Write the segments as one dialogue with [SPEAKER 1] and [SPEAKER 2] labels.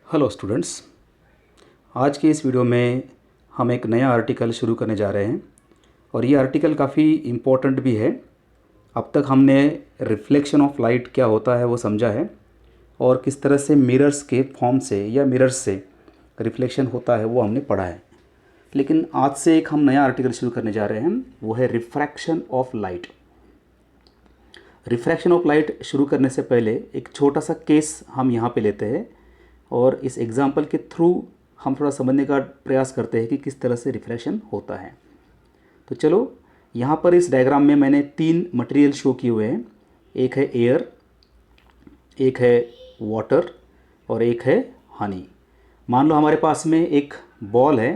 [SPEAKER 1] Hello students. आज के इस वीडियो में हम एक नया आर्टिकल शुरू करने जा रहे हैं और ये आर्टिकल काफ़ी इम्पोर्टेंट भी है। अब तक हमने रिफ्लेक्शन ऑफ लाइट क्या होता है वो समझा है और किस तरह से मिरर्स के फॉर्म से या मिरर्स से रिफ्लेक्शन होता है वो हमने पढ़ा है। लेकिन आज से एक हम नया आर्टिकल शुरू करने जा रहे हैं, वो है refraction of light. Refraction of light शुरू करने से पहले एक छोटा सा केस हम यहाँ पे लेते हैं और इस एग्जाम्पल के थ्रू हम थोड़ा समझने का प्रयास करते हैं कि किस तरह से रिफ्रैक्शन होता है। तो चलो, यहाँ पर इस डायग्राम में मैंने 3 मटेरियल शो किए हुए हैं। एक है एयर, एक है वाटर और एक है हनी। मान लो हमारे पास में एक बॉल है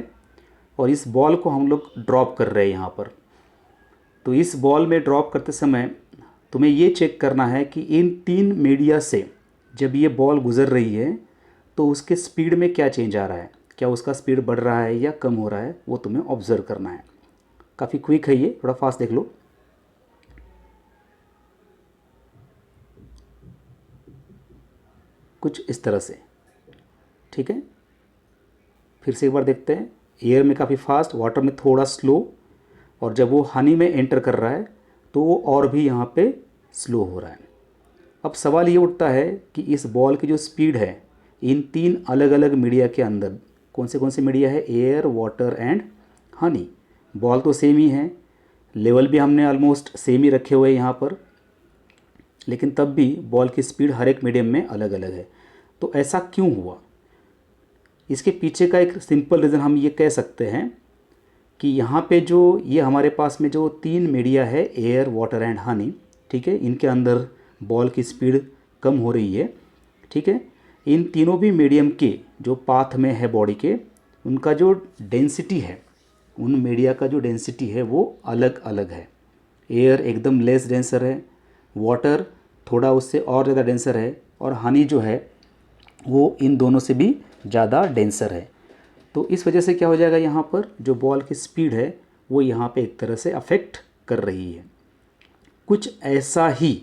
[SPEAKER 1] और इस बॉल को हम लोग ड्रॉप कर रहे हैं यहाँ पर। तो इस बॉल में ड्रॉप करते समय तुम्हें ये चेक करना है कि इन 3 मीडिया से जब ये बॉल गुज़र रही है तो उसके स्पीड में क्या चेंज आ रहा है, क्या उसका स्पीड बढ़ रहा है या कम हो रहा है, वो तुम्हें ऑब्जर्व करना है। काफ़ी क्विक है ये, थोड़ा फास्ट देख लो। कुछ इस तरह से, ठीक है। फिर से एक बार देखते हैं। एयर में काफ़ी फास्ट, वाटर में थोड़ा स्लो, और जब वो हनी में एंटर कर रहा है तो वो और भी यहाँ पे स्लो हो रहा है। अब सवाल ये उठता है कि इस बॉल की जो स्पीड है इन 3 अलग अलग मीडिया के अंदर, कौन से मीडिया है, air, water and honey. Ball तो सेम ही है, लेवल भी हमने ऑलमोस्ट सेम ही रखे हुए हैं यहाँ पर, लेकिन तब भी बॉल की स्पीड हर एक मीडियम में अलग अलग है। तो ऐसा क्यों हुआ? इसके पीछे का एक सिंपल रीज़न हम ये कह सकते हैं कि यहाँ पे जो ये हमारे पास में जो 3 मीडिया है, एयर, वाटर एंड हनी, ठीक है, इनके अंदर बॉल की स्पीड कम हो रही है, ठीक है। इन तीनों भी मीडियम के जो पाथ में है बॉडी के, उनका जो डेंसिटी है, उन मीडिया का जो डेंसिटी है वो अलग अलग है। एयर एकदम लेस डेंसर है, वाटर थोड़ा उससे और ज़्यादा डेंसर है, और हनी जो है वो इन दोनों से भी ज़्यादा डेंसर है। तो इस वजह से क्या हो जाएगा, यहाँ पर जो बॉल की स्पीड है वो यहाँ पे एक तरह से अफेक्ट कर रही है। कुछ ऐसा ही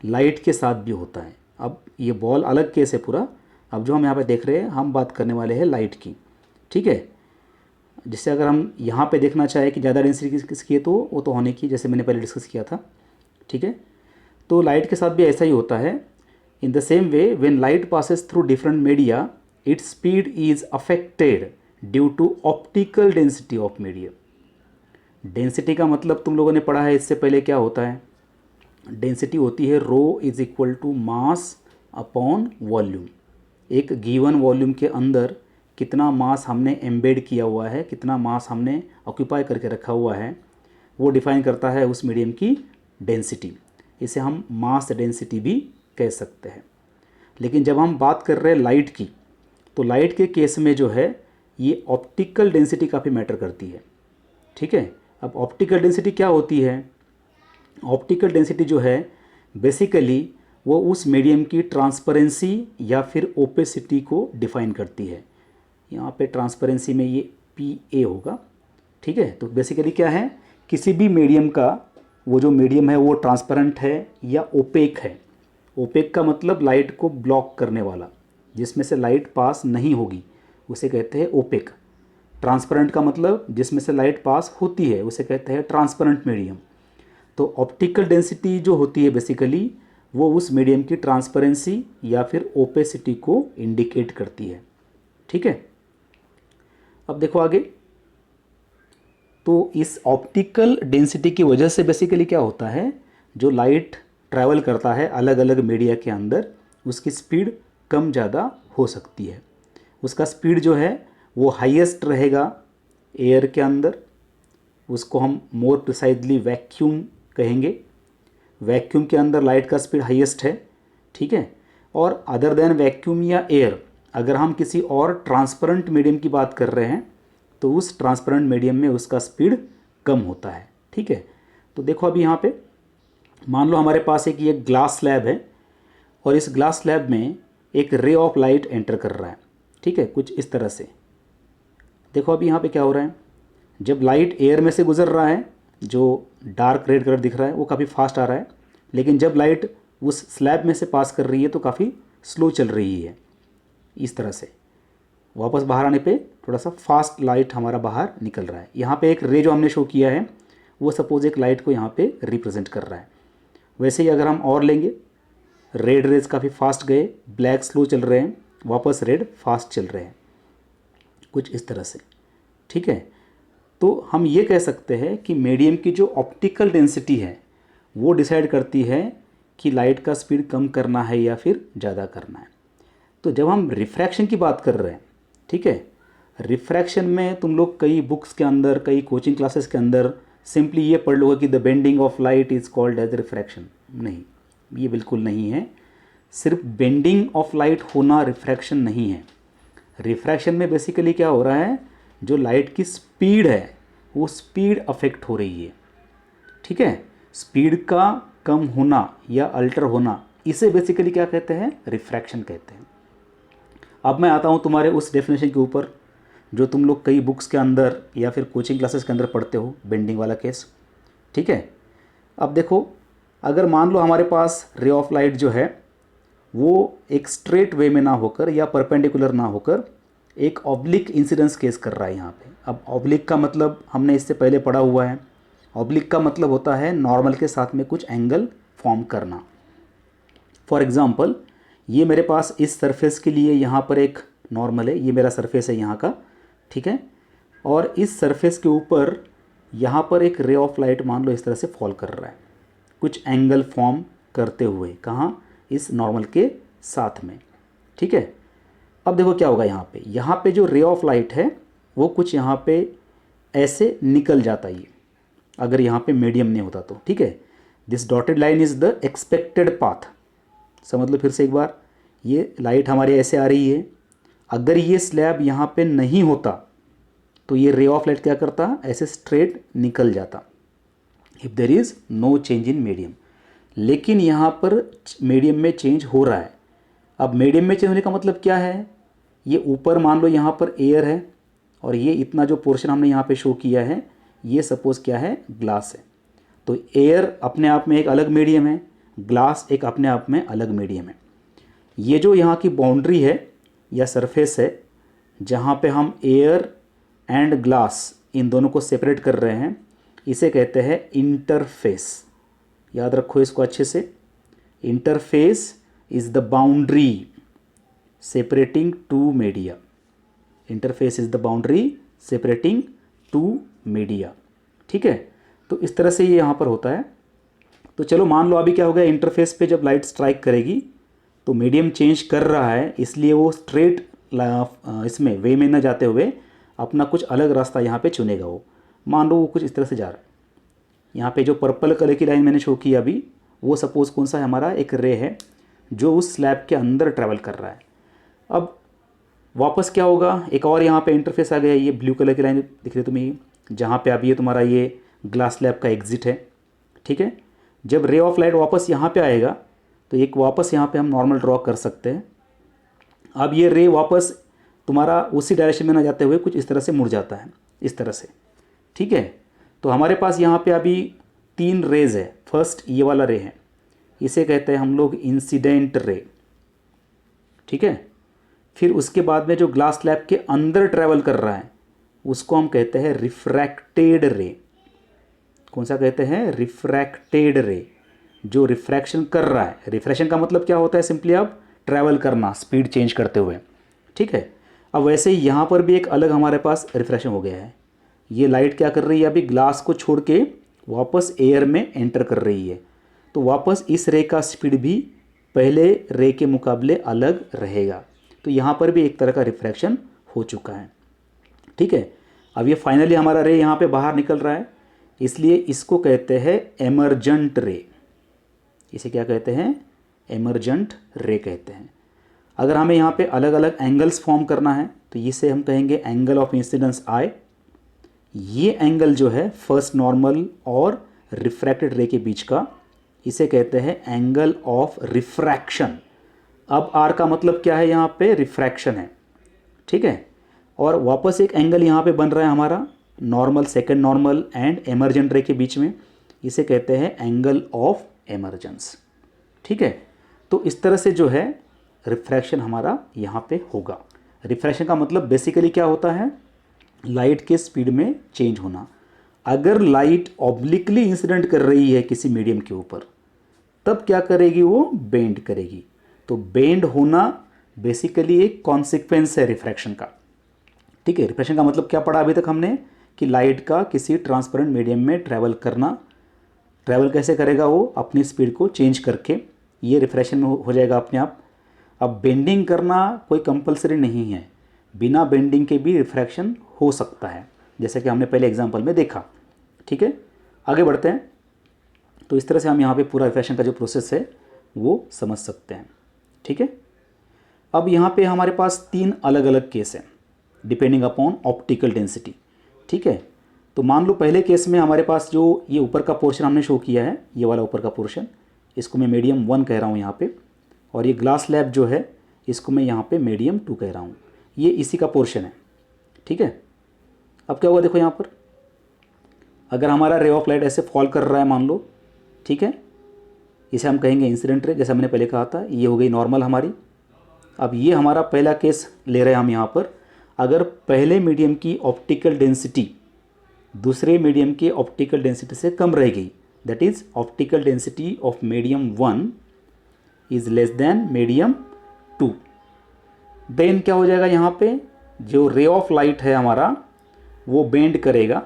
[SPEAKER 1] लाइट के साथ भी होता है। अब ये बॉल अलग केस है पूरा। अब जो हम यहाँ पे देख रहे हैं, हम बात करने वाले हैं लाइट की, ठीक है। जिससे अगर हम यहाँ पे देखना चाहें कि ज़्यादा डेंसिटी किसकी है, तो वो तो होने की, जैसे मैंने पहले डिस्कस किया था, ठीक है। तो लाइट के साथ भी ऐसा ही होता है। In the same way, when light passes through different media, its speed is affected due to optical density of media. Density का मतलब तुम लोगों ने पढ़ा है इससे पहले, क्या होता है? डेंसिटी होती है rho is equal to mass upon volume. एक गिवन वॉल्यूम के अंदर कितना मास हमने एम्बेड किया हुआ है, कितना मास हमने ऑक्यूपाई करके रखा हुआ है, वो डिफाइन करता है उस मीडियम की डेंसिटी। इसे हम मास डेंसिटी भी कह सकते हैं। लेकिन जब हम बात कर रहे हैं लाइट की, तो लाइट के केस में जो है ये ऑप्टिकल डेंसिटी काफ़ी मैटर करती है, ठीक है। अब ऑप्टिकल डेंसिटी क्या होती है? ऑप्टिकल डेंसिटी जो है बेसिकली वो उस मीडियम की ट्रांसपेरेंसी या फिर ओपेसिटी को डिफाइन करती है। यहाँ पे ट्रांसपेरेंसी में ये PA होगा, ठीक है। तो बेसिकली क्या है, किसी भी मीडियम का वो जो मीडियम है वो ट्रांसपेरेंट है या ओपेक है। ओपेक का मतलब लाइट को ब्लॉक करने वाला, जिसमें से लाइट पास नहीं होगी, उसे कहते हैं ओपेक। ट्रांसपेरेंट का मतलब जिसमें से लाइट पास होती है, उसे कहते हैं ट्रांसपेरेंट मीडियम। तो ऑप्टिकल डेंसिटी जो होती है बेसिकली वो उस मीडियम की ट्रांसपेरेंसी या फिर ओपेसिटी को इंडिकेट करती है, ठीक है। अब देखो आगे। तो इस ऑप्टिकल डेंसिटी की वजह से बेसिकली क्या होता है, जो लाइट ट्रैवल करता है अलग अलग मीडिया के अंदर, उसकी स्पीड कम ज़्यादा हो सकती है। उसका स्पीड जो है वो हाईएस्ट रहेगा एयर के अंदर, उसको हम मोर प्रिसाइजली वैक्यूम कहेंगे। वैक्यूम के अंदर लाइट का स्पीड हाईएस्ट है, ठीक है। और अदर देन वैक्यूम या एयर, अगर हम किसी और ट्रांसपेरेंट मीडियम की बात कर रहे हैं तो उस ट्रांसपेरेंट मीडियम में उसका स्पीड कम होता है, ठीक है। तो देखो अभी यहाँ पे मान लो हमारे पास एक ये ग्लास स्लैब है और इस ग्लास स्लैब में एक रे ऑफ लाइट एंटर कर रहा है, ठीक है, कुछ इस तरह से। देखो अभी यहाँ पे क्या हो रहा है, जब लाइट एयर में से गुजर रहा है, जो डार्क रेड कलर दिख रहा है वो काफ़ी फास्ट आ रहा है, लेकिन जब लाइट उस स्लैब में से पास कर रही है तो काफ़ी स्लो चल रही है, इस तरह से। वापस बाहर आने पे थोड़ा सा फास्ट लाइट हमारा बाहर निकल रहा है। यहाँ पे एक रे जो हमने शो किया है वो सपोज एक लाइट को यहाँ पे रिप्रेजेंट कर रहा है। वैसे ही अगर हम और लेंगे, रेड रेज काफ़ी फास्ट गए, ब्लैक स्लो चल रहे हैं, वापस रेड फास्ट चल रहे हैं, कुछ इस तरह से। ठीक है, तो हम ये कह सकते हैं कि मीडियम की जो ऑप्टिकल डेंसिटी है वो डिसाइड करती है कि लाइट का स्पीड कम करना है या फिर ज़्यादा करना है। तो जब हम रिफ्रैक्शन की बात कर रहे हैं, ठीक है, रिफ्रैक्शन में तुम लोग कई बुक्स के अंदर, कई कोचिंग क्लासेस के अंदर सिंपली ये पढ़ लोगे कि the bending of light is called as refraction. नहीं, ये बिल्कुल नहीं है। सिर्फ बेंडिंग ऑफ लाइट होना रिफ्रैक्शन नहीं है। रिफ्रैक्शन में बेसिकली क्या हो रहा है, जो लाइट की स्पीड है वो स्पीड अफेक्ट हो रही है। ठीक है, स्पीड का कम होना या अल्टर होना, इसे बेसिकली क्या कहते हैं, रिफ्रैक्शन कहते हैं। अब मैं आता हूँ तुम्हारे उस डेफिनेशन के ऊपर जो तुम लोग कई बुक्स के अंदर या फिर कोचिंग क्लासेस के अंदर पढ़ते हो, बेंडिंग वाला केस। ठीक है, अब देखो, अगर मान लो हमारे पास रे ऑफ लाइट जो है वो एक स्ट्रेट वे में ना होकर या परपेंडिकुलर ना होकर एक ऑब्लिक इंसिडेंस केस कर रहा है यहाँ पे। अब ऑब्लिक का मतलब हमने इससे पहले पढ़ा हुआ है। ऑब्लिक का मतलब होता है नॉर्मल के साथ में कुछ एंगल फॉर्म करना। फॉर एग्जांपल, ये मेरे पास इस सरफेस के लिए यहाँ पर एक नॉर्मल है, ये मेरा सरफेस है यहाँ का, ठीक है, और इस सरफेस के ऊपर यहाँ पर एक रे ऑफ लाइट मान लो इस तरह से फॉल कर रहा है, कुछ एंगल फॉर्म करते हुए, कहाँ, इस नॉर्मल के साथ में। ठीक है, अब देखो क्या होगा, यहाँ पे जो रे ऑफ लाइट है वो कुछ यहाँ पे ऐसे निकल जाता है, अगर यहाँ पे मीडियम नहीं होता तो। ठीक है, this dotted line is the expected path. समझ लो फिर से एक बार, ये लाइट हमारी ऐसे आ रही है, अगर ये स्लैब यहाँ पे नहीं होता तो ये रे ऑफ लाइट क्या करता, ऐसे स्ट्रेट निकल जाता, if there is no change in medium. लेकिन यहाँ पर मीडियम में चेंज हो रहा है। अब मीडियम में चेंज होने का मतलब क्या है, ये ऊपर मान लो यहाँ पर एयर है और ये इतना जो पोर्शन हमने यहाँ पे शो किया है ये सपोज क्या है, ग्लास है। तो एयर अपने आप में एक अलग मीडियम है, ग्लास एक अपने आप में अलग मीडियम है। ये जो यहाँ की बाउंड्री है या सरफेस है जहाँ पे हम एयर एंड ग्लास इन दोनों को सेपरेट कर रहे हैं, इसे कहते हैं इंटरफेस। याद रखो इसको अच्छे से, interface is the boundary separating two media. Interface is the boundary separating two media. ठीक है, तो इस तरह से ये यहाँ पर होता है। तो चलो मान लो अभी क्या हो गया, इंटरफेस पे जब लाइट स्ट्राइक करेगी तो मीडियम चेंज कर रहा है, इसलिए वो स्ट्रेट इसमें वे में न जाते हुए अपना कुछ अलग रास्ता यहाँ पे चुनेगा। वो मान लो वो कुछ इस तरह से जा रहा है। यहाँ पे जो पर्पल कलर की लाइन मैंने शो की अभी, वो सपोज कौन सा है, हमारा एक रे है जो उस स्लैब के अंदर ट्रैवल कर रहा है। अब वापस क्या होगा, एक और यहाँ पे इंटरफेस आ गया, ये ब्लू कलर की लाइन दिख रही है तुम्हें, जहाँ पे अभी ये तुम्हारा ये ग्लास स्लैब का एग्जिट है। ठीक है, जब रे ऑफ लाइट वापस यहाँ पे आएगा तो एक वापस यहाँ पे हम नॉर्मल ड्रॉ कर सकते हैं। अब ये रे वापस तुम्हारा उसी डायरेक्शन में ना जाते हुए कुछ इस तरह से मुड़ जाता है, इस तरह से। ठीक है, तो हमारे पास यहाँ पे अभी 3 रेज है। फर्स्ट ये वाला रे है, इसे कहते हैं हम लोग इंसिडेंट रे। ठीक है, फिर उसके बाद में जो ग्लास स्लैब के अंदर ट्रैवल कर रहा है उसको हम कहते हैं रिफ्रैक्टेड रे। कौन सा कहते हैं, रिफ्रैक्टेड रे, जो रिफ्रैक्शन कर रहा है। रिफ्रैक्शन का मतलब क्या होता है, सिंपली अब ट्रैवल करना स्पीड चेंज करते हुए। ठीक है, अब वैसे ही यहाँ पर भी एक अलग हमारे पास रिफ्रैक्शन हो गया है। ये लाइट क्या कर रही है, अभी ग्लास को छोड़ के वापस एयर में एंटर कर रही है, तो वापस इस रे का स्पीड भी पहले रे के मुकाबले अलग रहेगा। तो यहाँ पर भी एक तरह का रिफ्रैक्शन हो चुका है। ठीक है, अब ये फाइनली हमारा रे यहाँ पे बाहर निकल रहा है, इसलिए इसको कहते हैं एमर्जेंट रे। इसे क्या कहते हैं, एमर्जेंट रे कहते हैं। अगर हमें यहाँ पे अलग अलग एंगल्स फॉर्म करना है तो इसे हम कहेंगे एंगल ऑफ इंसिडेंस आई। ये एंगल जो है फर्स्ट नॉर्मल और रिफ्रैक्टेड रे के बीच का, इसे कहते हैं एंगल ऑफ रिफ्रैक्शन। अब आर का मतलब क्या है, यहाँ पे रिफ्रैक्शन है। ठीक है, और वापस एक एंगल यहाँ पे बन रहा है हमारा normal, second normal and emergent रे के बीच में, इसे कहते हैं एंगल ऑफ एमर्जेंस। ठीक है, तो इस तरह से जो है रिफ्रैक्शन हमारा यहाँ पे होगा। रिफ्रैक्शन का मतलब बेसिकली क्या होता है, लाइट के स्पीड में चेंज होना। अगर लाइट ऑब्लिकली इंसिडेंट कर रही है किसी मीडियम के ऊपर, तब क्या करेगी, वो बेंड करेगी। तो बेंड होना बेसिकली एक कॉन्सिक्वेंस है रिफ्रैक्शन का। ठीक है, रिफ्रैक्शन का मतलब क्या पढ़ा अभी तक हमने, कि लाइट का किसी ट्रांसपेरेंट मीडियम में ट्रैवल करना। ट्रैवल कैसे करेगा, वो अपनी स्पीड को चेंज करके, ये रिफ्रैक्शन में हो जाएगा अपने आप। अब बेंडिंग करना कोई कंपलसरी नहीं है, बिना बेंडिंग के भी रिफ्रैक्शन हो सकता है, जैसे कि हमने पहले एग्जांपल में देखा। ठीक है, आगे बढ़ते हैं। तो इस तरह से हम यहाँ पे पूरा रिफ्रैक्शन का जो प्रोसेस है वो समझ सकते हैं। ठीक है, अब यहाँ पे हमारे पास 3 अलग अलग केस हैं डिपेंडिंग अपॉन ऑप्टिकल डेंसिटी। ठीक है, तो मान लो पहले केस में हमारे पास जो ये ऊपर का पोर्शन हमने शो किया है, ये वाला ऊपर का पोर्शन, इसको मैं मीडियम 1 कह रहा हूँ यहाँ पे, और ये ग्लास स्लैब जो है इसको मैं यहाँ पे मीडियम 2 कह रहा हूँ। ये इसी का पोर्शन है। ठीक है, अब क्या हुआ देखो यहाँ पर, अगर हमारा रे ऑफ लाइट ऐसे फॉल कर रहा है मान लो, ठीक है, इसे हम कहेंगे इंसिडेंट रे, जैसे हमने पहले कहा था। ये हो गई नॉर्मल हमारी। अब ये हमारा पहला केस ले रहे हैं हम यहाँ पर, अगर पहले मीडियम की ऑप्टिकल डेंसिटी दूसरे मीडियम की ऑप्टिकल डेंसिटी से कम रहेगी, that is optical density of medium 1 is less than medium 2, then क्या हो जाएगा, यहाँ पे जो रे ऑफ लाइट है हमारा वो बेंड करेगा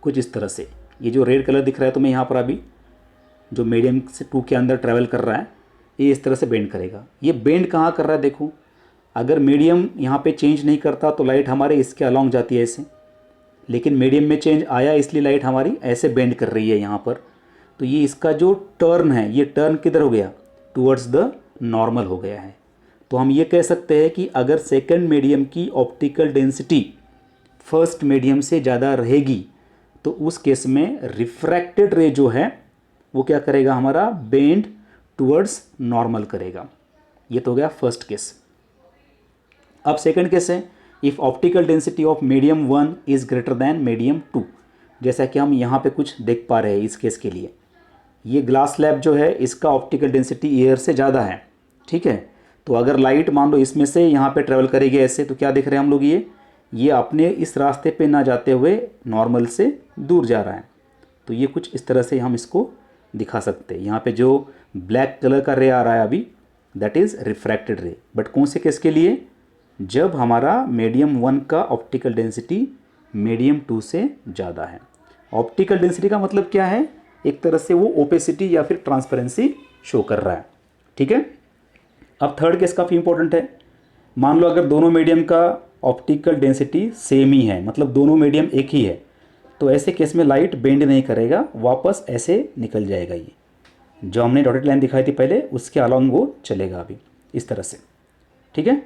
[SPEAKER 1] कुछ इस तरह से। ये जो रेड कलर दिख रहा है तुम्हें यहाँ पर अभी, जो मीडियम से 2 के अंदर ट्रैवल कर रहा है, ये इस तरह से बेंड करेगा। ये बेंड कहाँ कर रहा है देखो, अगर मीडियम यहाँ पे चेंज नहीं करता तो लाइट हमारे इसके अलॉन्ग जाती है ऐसे, लेकिन मीडियम में चेंज आया इसलिए लाइट हमारी ऐसे बेंड कर रही है यहाँ पर। तो ये इसका जो टर्न है, ये टर्न किधर हो गया, टूवर्ड्स द नॉर्मल हो गया है। तो हम ये कह सकते हैं कि अगर सेकंड मीडियम की ऑप्टिकल डेंसिटी फर्स्ट मीडियम से ज़्यादा रहेगी तो उस केस में रिफ्रैक्टेड रे जो है वो क्या करेगा, हमारा बेंड टूवर्ड्स नॉर्मल करेगा। ये तो हो गया फर्स्ट केस। अब सेकंड केस है, if optical density of medium 1 is greater than medium 2, जैसा कि हम यहाँ पे कुछ देख पा रहे हैं इस केस के लिए। ये ग्लास स्लैब जो है इसका ऑप्टिकल डेंसिटी एयर से ज़्यादा है। ठीक है, तो अगर लाइट मान लो इसमें से यहाँ पे ट्रेवल करेगी ऐसे, तो क्या देख रहे हैं हम लोग, ये अपने इस रास्ते पे ना जाते हुए नॉर्मल से दूर जा रहा है। तो ये कुछ इस तरह से हम इसको दिखा सकते हैं। यहाँ पे जो ब्लैक कलर का रे आ रहा है अभी, दैट इज़ रिफ्रैक्टेड रे। बट कौन से केस के लिए, जब हमारा मीडियम 1 का ऑप्टिकल डेंसिटी मीडियम 2 से ज़्यादा है। ऑप्टिकल डेंसिटी का मतलब क्या है, एक तरह से वो ओपेसिटी या फिर ट्रांसपेरेंसी शो कर रहा है। ठीक है, अब थर्ड केस काफ़ी इंपॉर्टेंट है। मान लो अगर दोनों मीडियम का ऑप्टिकल डेंसिटी सेम ही है, मतलब दोनों मीडियम एक ही है, तो ऐसे केस में लाइट बेंड नहीं करेगा, वापस ऐसे निकल जाएगा। ये जो हमने डॉटेड लाइन दिखाई थी पहले उसके अलॉन्ग वो चलेगा अभी इस तरह से। ठीक है,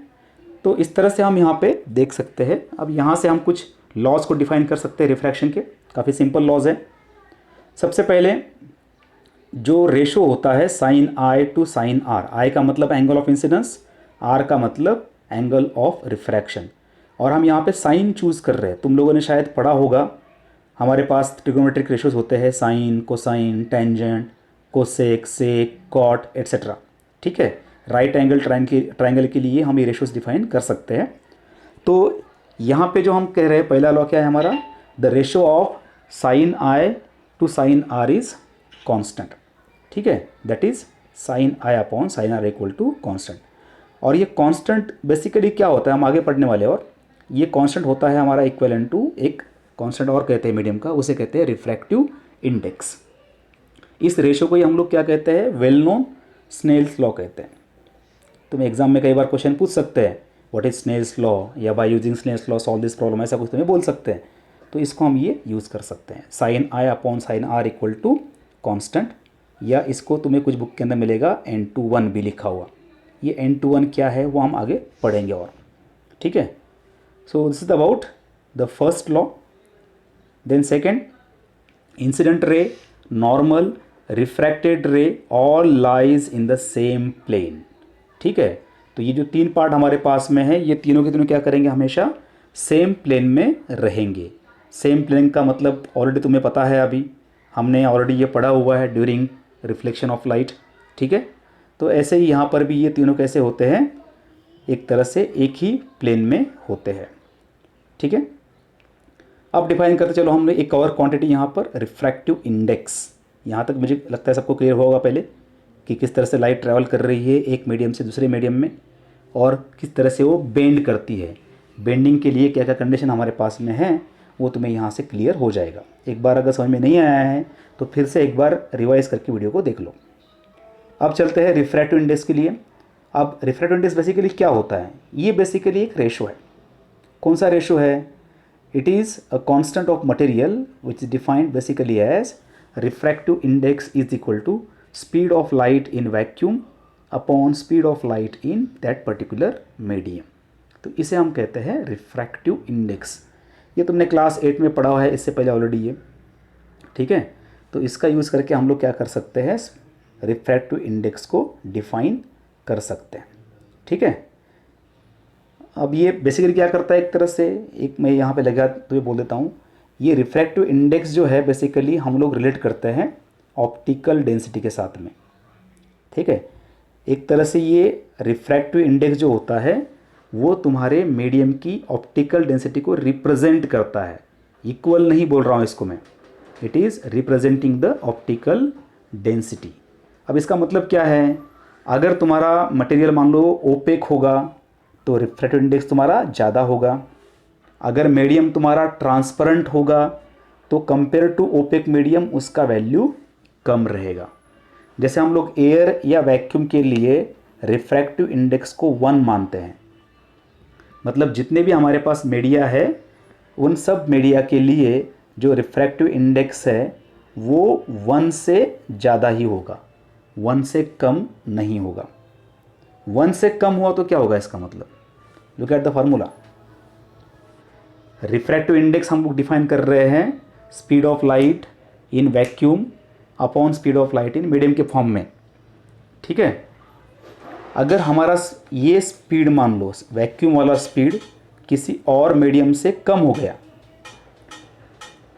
[SPEAKER 1] तो इस तरह से हम यहाँ पे देख सकते हैं। अब यहाँ से हम कुछ लॉज को डिफाइन कर सकते हैं रिफ्रैक्शन के, काफ़ी सिंपल लॉज है। सबसे पहले जो रेशो होता है sine i to sine r, i का मतलब एंगल ऑफ इंसिडेंस, आर का मतलब एंगल ऑफ रिफ्रैक्शन, और हम यहाँ पे साइन चूज़ कर रहे हैं। तुम लोगों ने शायद पढ़ा होगा, हमारे पास ट्रिगोनोमेट्रिक रेशोज होते हैं, साइन, कोसाइन, टेंजेंट, कोसेक, सेक, कॉट एट्सेट्रा। ठीक है, राइट एंगल ट्राइंगल के लिए हम ये रेशोज डिफाइन कर सकते हैं। तो यहाँ पे जो हम कह रहे हैं पहला लॉ क्या है हमारा, the ratio of sine i to sine r is constant. ठीक है, that is sine i upon sine r equal to constant. और ये कांस्टेंट बेसिकली क्या होता है हम आगे पढ़ने वाले, और ये कांस्टेंट होता है हमारा इक्विवेलेंट टू एक कांस्टेंट और कहते हैं मीडियम का, उसे कहते हैं रिफ्रैक्टिव इंडेक्स। इस रेशो को ही हम लोग क्या कहते हैं, वेल नोन स्नेल्स लॉ कहते हैं। तुम एग्जाम में कई बार क्वेश्चन पूछ सकते हैं, व्हाट इज स्नेल्स लॉ, या by using Snell's law solve this problem, ऐसा कुछ तुम्हें बोल सकते हैं। तो इसको हम ये यूज़ कर सकते हैं, sine i upon sine r equal to constant, या इसको तुम्हें कुछ बुक के अंदर मिलेगा N21 भी लिखा हुआ। ये N21 क्या है वो हम आगे पढ़ेंगे और। ठीक है, so this is about the first law. Then second, incident ray, normal, refracted ray all lies in the same plane. ठीक है, तो ये जो 3 पार्ट हमारे पास में है, ये तीनों के तीनों क्या करेंगे, हमेशा सेम प्लेन में रहेंगे। सेम प्लेन का मतलब ऑलरेडी तुम्हें पता है, अभी हमने ऑलरेडी ये पढ़ा हुआ है ड्यूरिंग रिफ्लेक्शन ऑफ लाइट। ठीक है, तो ऐसे ही यहाँ पर भी ये तीनों कैसे होते हैं, एक तरह से एक ही प्लेन में होते हैं। ठीक है, अब डिफाइन करते चलो हमने एक और क्वांटिटी यहाँ पर, रिफ्रैक्टिव इंडेक्स। यहाँ तक मुझे लगता है सबको क्लियर होगा पहले कि किस तरह से लाइट ट्रैवल कर रही है एक मीडियम से दूसरे मीडियम में, और किस तरह से वो बेंड करती है। बेंडिंग के लिए क्या क्या कंडीशन हमारे पास में है वो तुम्हें यहाँ से क्लियर हो जाएगा। एक बार अगर समझ में नहीं आया है तो फिर से एक बार रिवाइज करके वीडियो को देख लो। अब चलते हैं रिफ्रैक्टिव इंडेक्स के लिए। अब रिफ्रैक्टिव इंडेक्स बेसिकली क्या होता है, ये बेसिकली एक रेशो है। कौन सा रेशो है? It is a constant of material which is defined basically as refractive index is equal to speed of light in vacuum upon speed of light in that particular medium. तो इसे हम कहते हैं refractive index. ये तुमने class 8 में पढ़ा हुआ है इससे पहले ऑलरेडी ये। ठीक है, तो इसका यूज़ करके हम लोग क्या कर सकते हैं, रिफ्रैक्टिव इंडेक्स को डिफाइन कर सकते हैं। ठीक है, अब ये बेसिकली क्या करता है, एक तरह से एक मैं यहाँ पे लगा तो ये बोल देता हूँ, ये रिफ्रैक्टिव इंडेक्स जो है बेसिकली हम लोग रिलेट करते हैं ऑप्टिकल डेंसिटी के साथ में। ठीक है, एक तरह से ये रिफ्रैक्टिव इंडेक्स जो होता है वो तुम्हारे मीडियम की ऑप्टिकल डेंसिटी को रिप्रेजेंट करता है। इक्वल नहीं बोल रहा हूँ इसको मैं, it is representing the optical density. अब इसका मतलब क्या है, अगर तुम्हारा मटेरियल मान लो ओपेक होगा तो रिफ्रैक्टिव इंडेक्स तुम्हारा ज़्यादा होगा। अगर मीडियम तुम्हारा ट्रांसपेरेंट होगा तो कंपेयर टू ओपेक मीडियम उसका वैल्यू कम रहेगा। जैसे हम लोग एयर या वैक्यूम के लिए रिफ्रैक्टिव इंडेक्स को 1 मानते हैं, मतलब जितने भी हमारे पास मीडिया है उन सब मीडिया के लिए जो रिफ्रैक्टिव इंडेक्स है वो 1 से ज़्यादा ही होगा, 1 से कम नहीं होगा। 1 से कम हुआ तो क्या होगा, इसका मतलब look at the formula. Refractive index हम लोग डिफाइन कर रहे हैं speed of light in vacuum upon speed of light in medium के फॉर्म में। ठीक है, अगर हमारा ये स्पीड मान लो वैक्यूम वाला स्पीड किसी और मीडियम से कम हो गया,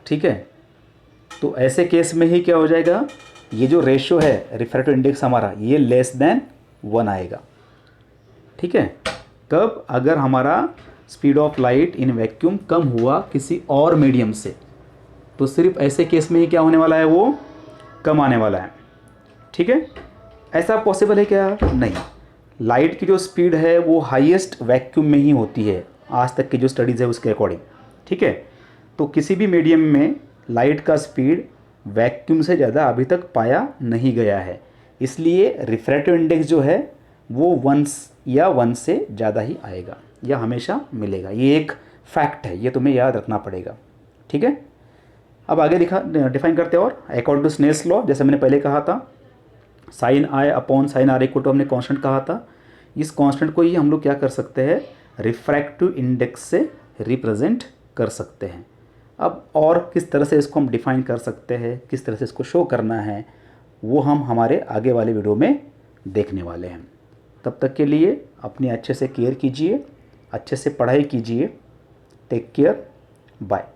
[SPEAKER 1] ठीक है, तो ऐसे केस में ही क्या हो जाएगा, ये जो रेशियो है रिफ्रैक्टिव इंडेक्स हमारा ये लेस देन 1 आएगा। ठीक है, कब, अगर हमारा speed of light in vacuum कम हुआ किसी और मीडियम से, तो सिर्फ ऐसे केस में ही क्या होने वाला है, वो कम आने वाला है। ठीक है, ऐसा पॉसिबल है क्या? नहीं। लाइट की जो स्पीड है वो हाईएस्ट वैक्यूम में ही होती है, आज तक की जो स्टडीज़ है उसके अकॉर्डिंग। ठीक है, तो किसी भी मीडियम में लाइट का स्पीड वैक्यूम से ज़्यादा अभी तक पाया नहीं गया है, इसलिए रिफ्रैक्टिव इंडेक्स जो है वो 1 से ज़्यादा ही आएगा या हमेशा मिलेगा। ये एक फैक्ट है, ये तुम्हें याद रखना पड़ेगा। ठीक है, अब आगे डिफाइन करते हैं और अकॉर्डिंग टू स्नेल्स लॉ, जैसे मैंने पहले कहा था sine i upon sine r equal to हमने कांस्टेंट कहा था, इस कांस्टेंट को ही हम लोग क्या कर सकते हैं, रिफ्रैक्टिव इंडेक्स से रिप्रेजेंट कर सकते हैं। अब और किस तरह से इसको हम डिफाइन कर सकते हैं, किस तरह से इसको शो करना है, वो हम हमारे आगे वाले वीडियो में देखने वाले हैं। तब तक के लिए अपनी अच्छे से केयर कीजिए, अच्छे से पढ़ाई कीजिए। Take care, bye.